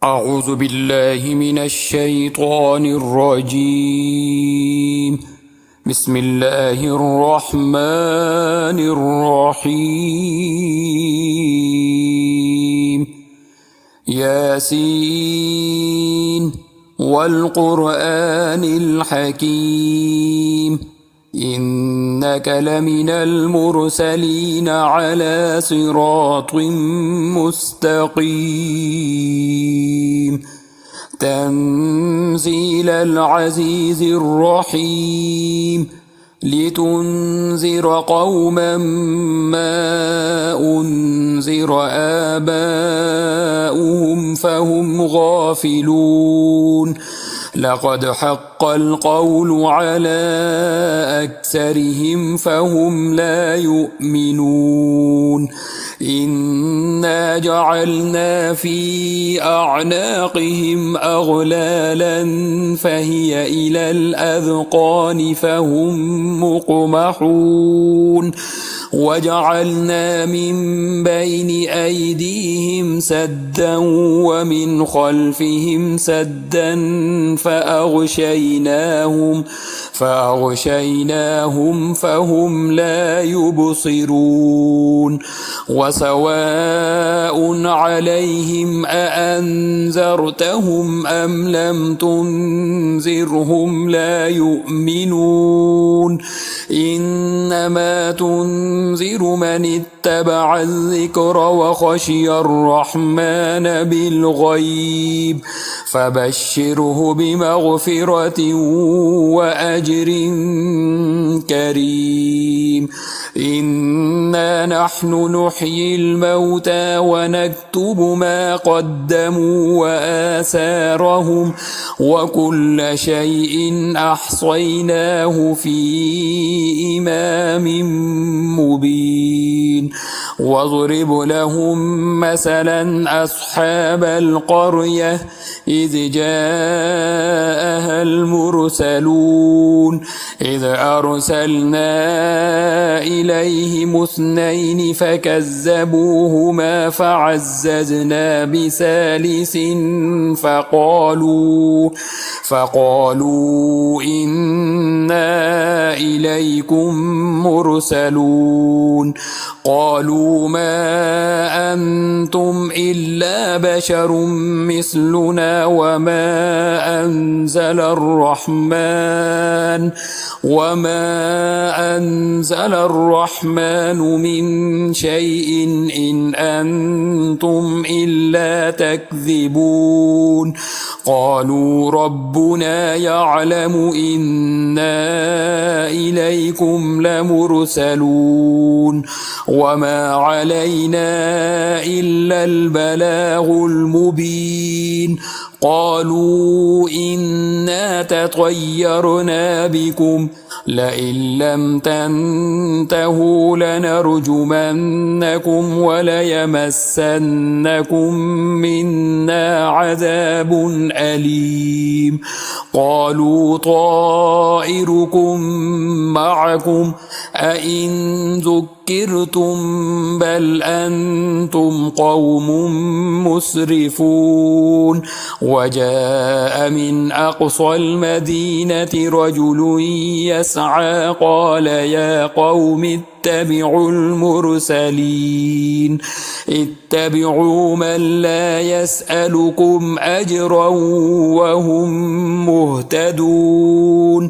أعوذ بالله من الشيطان الرجيم. بسم الله الرحمن الرحيم. ياسين والقرآن الحكيم إنك لمن المرسلين على صراط مستقيم تنزيل العزيز الرحيم لتنذر قوما ما أنذر آباؤهم فهم غافلون لقد حق القول على أكثرهم فهم لا يؤمنون إنا جعلنا في أعناقهم أغلالا فهي إلى الأذقان فهم مقمحون وجعلنا من بين أيديهم سدا ومن خلفهم سدا فأغشيناهم فهم لا يبصرون وسواء عليهم أأنذرتهم أم لم تنذرهم لا يؤمنون إنما تنذر من اتبع الذكر وخشي الرحمن بالغيب فبشره بمغفرة وأجر كريم إنا نحن نحيي الموتى ونكتب ما قدموا وآثارهم وكل شيء أحصيناه في إمام مبين واضرب لهم مثلا أصحاب القرية إذ جاءها المرسلون إذ أرسلنا إليهم اثنين فكذبوهما فعززنا بثالث فقالوا إنا إليكم مرسلون قالوا ما أنتم إلا بشر مثلنا وما أنزل الرحمن من شيء إن أنتم إلا تكذبون قالوا ربنا يعلم إنا إليكم لمرسلون وما علينا إلا البلاغ المبين قالوا إنا تطيرنا بكم لئن لم تنتهوا لنرجمنكم وليمسنكم منا عذاب أليم قالوا طائركم معكم أئن ذكرتم بل أنتم قوم مسرفون وجاء من أقصى المدينة رجل يسعى قال يا قوم اتبعوا المرسلين اتبعوا من لا يسألكم أجرا وهم مهتدون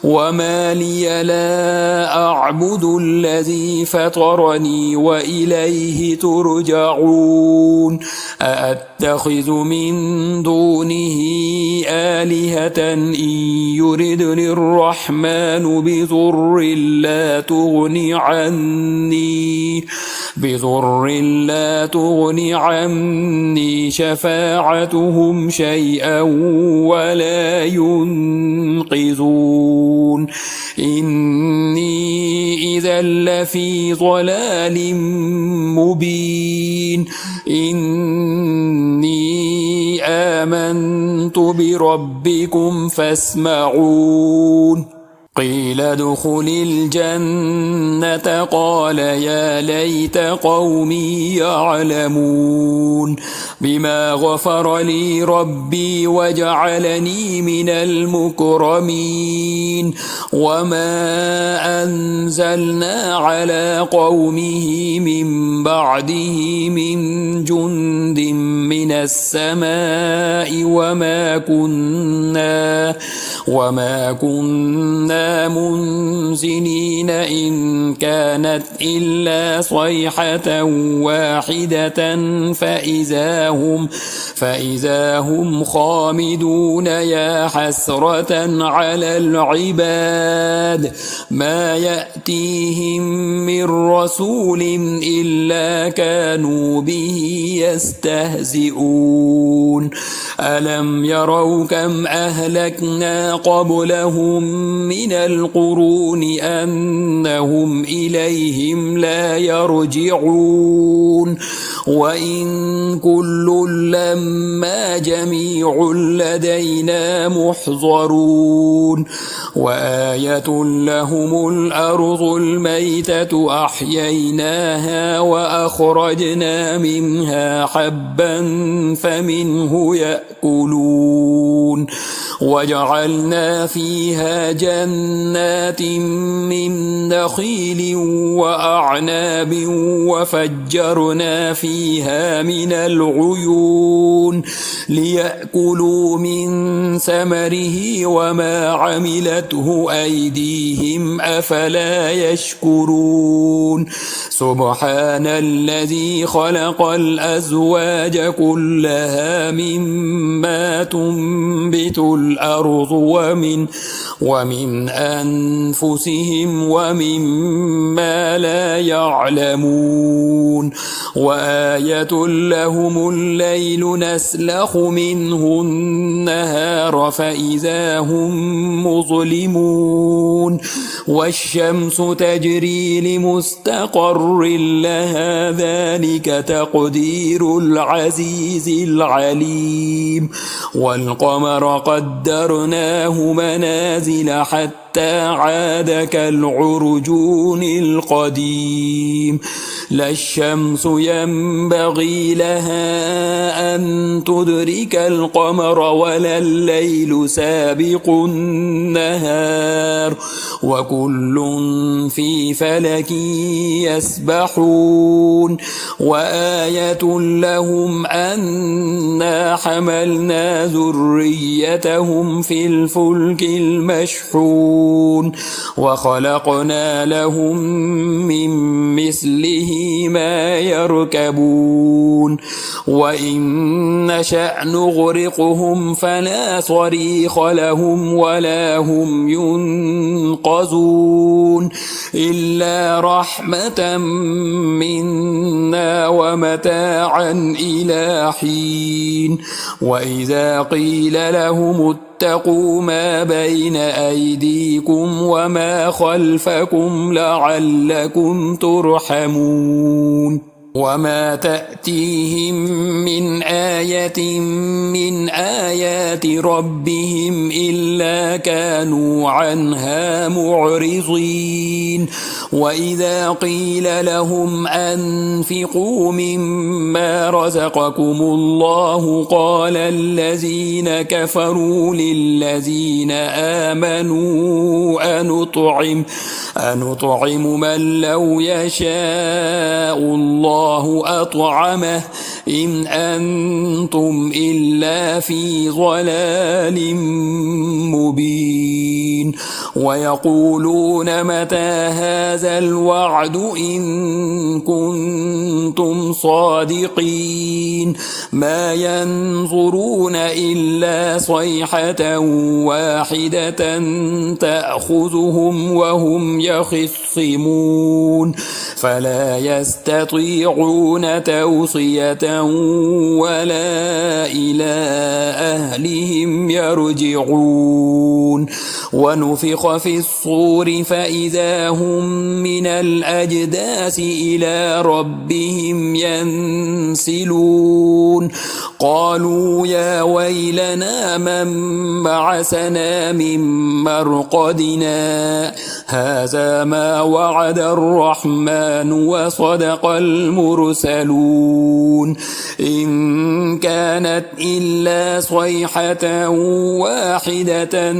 وما لي لا أعبد الذي فطرني وإليه ترجعون أأتخذ من دونه آلهة إن يردني الرحمن بضر لا تغني عني شفاعتهم شيئا ولا ينقذون إني إذا لفي ضلال مبين إني آمنت بربكم فاسمعون قيل ادخل الجنة قال يا ليت قومي يعلمون بما غفر لي ربي وجعلني من المكرمين وما أنزلنا على قومه من بعده من جند من السماء وما كنا منزلين إن كانت إلا صيحة واحدة فإذا هم خامدون يا حسرة على العباد ما يأتيهم من رسول إلا كانوا به يستهزئون ألم يروا كم أهلكنا قبلهم من القرون أنهم إليهم لا يرجعون وإن كل لما جميع لدينا محضرون وآية لهم الأرض الميتة أحييناها وأخرجنا منها حبا فمنه يأكلون وجعلنا فيها جنات من نخيل وأعناب وفجرنا فيها من العيون ليأكلوا من ثمره وما عملته أيديهم أفلا يشكرون سبحان الذي خلق الأزواج كلها مما تنبت الأرض ومن أنفسهم ومما لا يعلمون وآية لهم الليل نسلخ منه النهار فإذا هم مظلمون والشمس تجري لمستقر لها ذلك تقدير العزيز العليم والقمر قدرناه منازل حتى عاد كالعرجون القديم لا الشمس ينبغي لها أن تدرك القمر ولا الليل سابق النهار وكل في فلك يسبحون وآية لهم أنا حملنا ذريتهم في الفلك المشحون وخلقنا لهم من مثله ما يركبون وإن نشأ نغرقهم فلا صريخ لهم ولا هم ينقذون إلا رحمة منا ومتاعا إلى حين وإذا قيل لهم اتقوا ما بين أيديكم وما خلفكم لعلكم ترحمون وما تأتيهم من آية من آيات ربهم إلا كانوا عنها معرضين وإذا قيل لهم أنفقوا مما رزقكم الله قال الذين كفروا للذين آمنوا أنطعم من لو يشاء الله أطعمه إن أنتم إلا في ضلال مبين ويقولون متى هذا الوعد إن كنتم صادقين ما ينظرون إلا صيحة واحدة تأخذهم وهم يخصمون فلا يستطيعون توصية ولا إلى أهلهم يرجعون ونفخ في الصور فإذا هم من الأجداث إلى ربهم ينسلون قالوا يا ويلنا من بعثنا من مرقدنا هذا ما وعد الرحمن وصدق المرسلون إن كانت إلا صيحة واحدة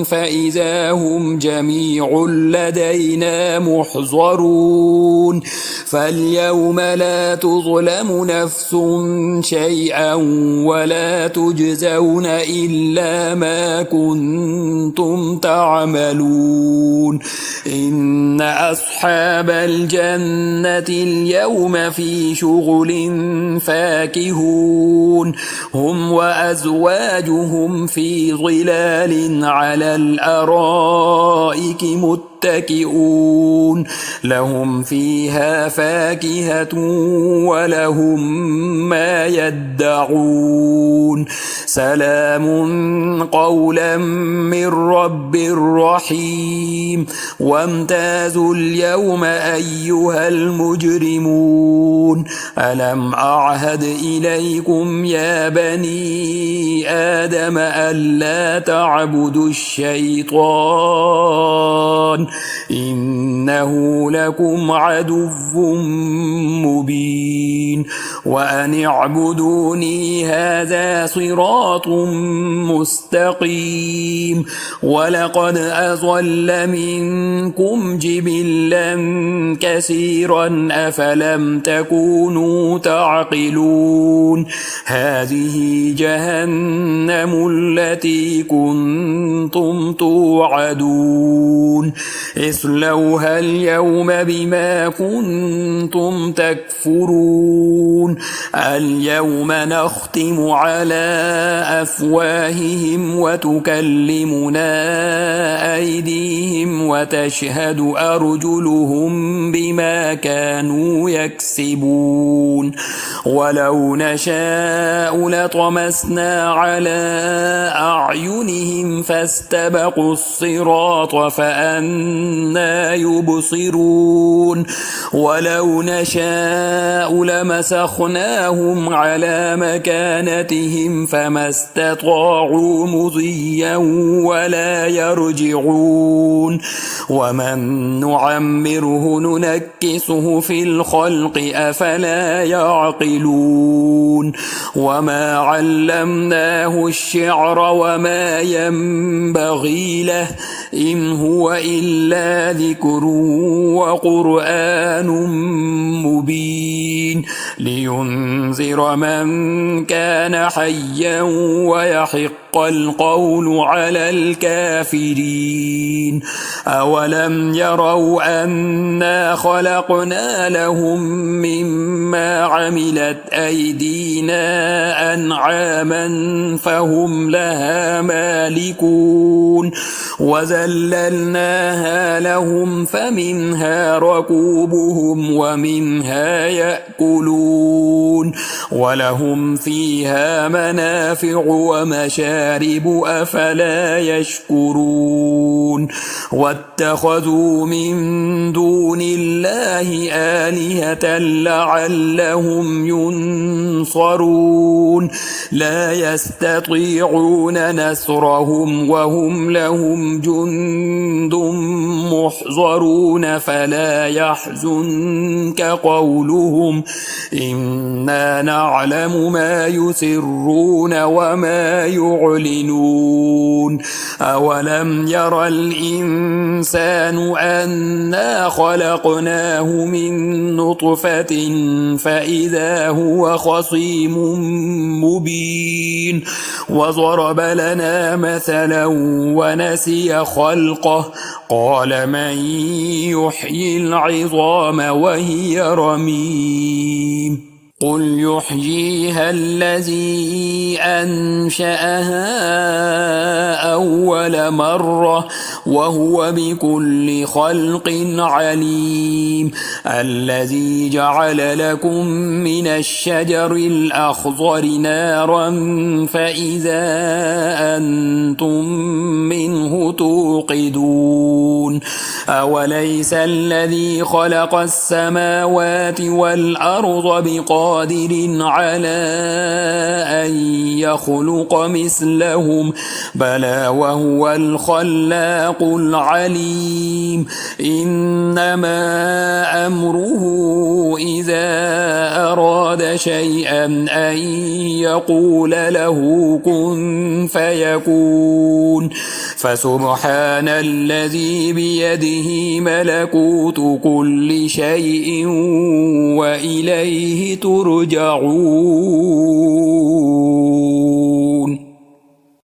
فإذا هم جميع لدينا محضرون فاليوم لا تظلم نفس شيئا ولا تجزون إلا ما كنتم تعملون إن أصحاب الجنة اليوم في شغل فاكهون هم وأزواجهم في ظلال على الأرائك متكئون لهم فيها فاكهة ولهم ما يدعون سلام قولا من رب رحيم وامتازوا اليوم أيها المجرمون ألم أعهد إليكم يا بني آدم ألا تعبدوا الشيطان إنه لكم عدو مبين وأن اعبدوني هذا صراط مستقيم ولقد أضل منكم جبلا كثيرا أفلم تكونوا تعقلون هذه جهنم التي كنتم توعدون اصلوها اليوم بما كنتم تكفرون اليوم نختم على أفواههم وتكلمنا أيديهم وتشهد أرجلهم بما كانوا يكسبون ولو نشاء لطمسنا على أعينهم فاستبقوا الصراط فأنى يبصرون ولو نشاء لمسخناهم على مكانتهم فما استطاعوا مضيا ولا يرجعون ومن نعمره ننكسه في الخلق أفلا يعقلون وما علمناه الشعر وما ينبغي له إن هو إلا ذكر وقرآن مبين لينذر من كان حيا ويحق القول على الكافرين أولم يروا أنا خلقنا لهم مما عملت أيدينا أنعاما فهم لها مالكون وذللناها لهم فمنها ركوبهم ومنها يأكلون ولهم فيها منافع ومشارب أفلا يشكرون واتخذوا من دون الله آلهة لعلهم ينصرون لا يستطيعون نصرهم وهم لهم جند محضرون فلا يحزنك قولهم إنا نعلم ما يسرون وما يعلنون أولم ير الإنسان أنا خلقناه من نطفة فإذا هو خصيم مبين وضرب لنا مثلا ونسي خلقه قال من يحيي العظام وهي رميم قل يحييها الذي أنشأها أول مرة وهو بكل خلق عليم الذي جعل لكم من الشجر الأخضر نارا فإذا أنتم منه توقدون أوليس الذي خلق السماوات والأرض بقادر بقادر على أن يخلق مثلهم بلى وهو الخلاق العليم إنما أمره إذا أراد شيئا أن يقول له كن فيكون فسبحان الذي بيده ملكوت كل شيء وإليه ترجعون.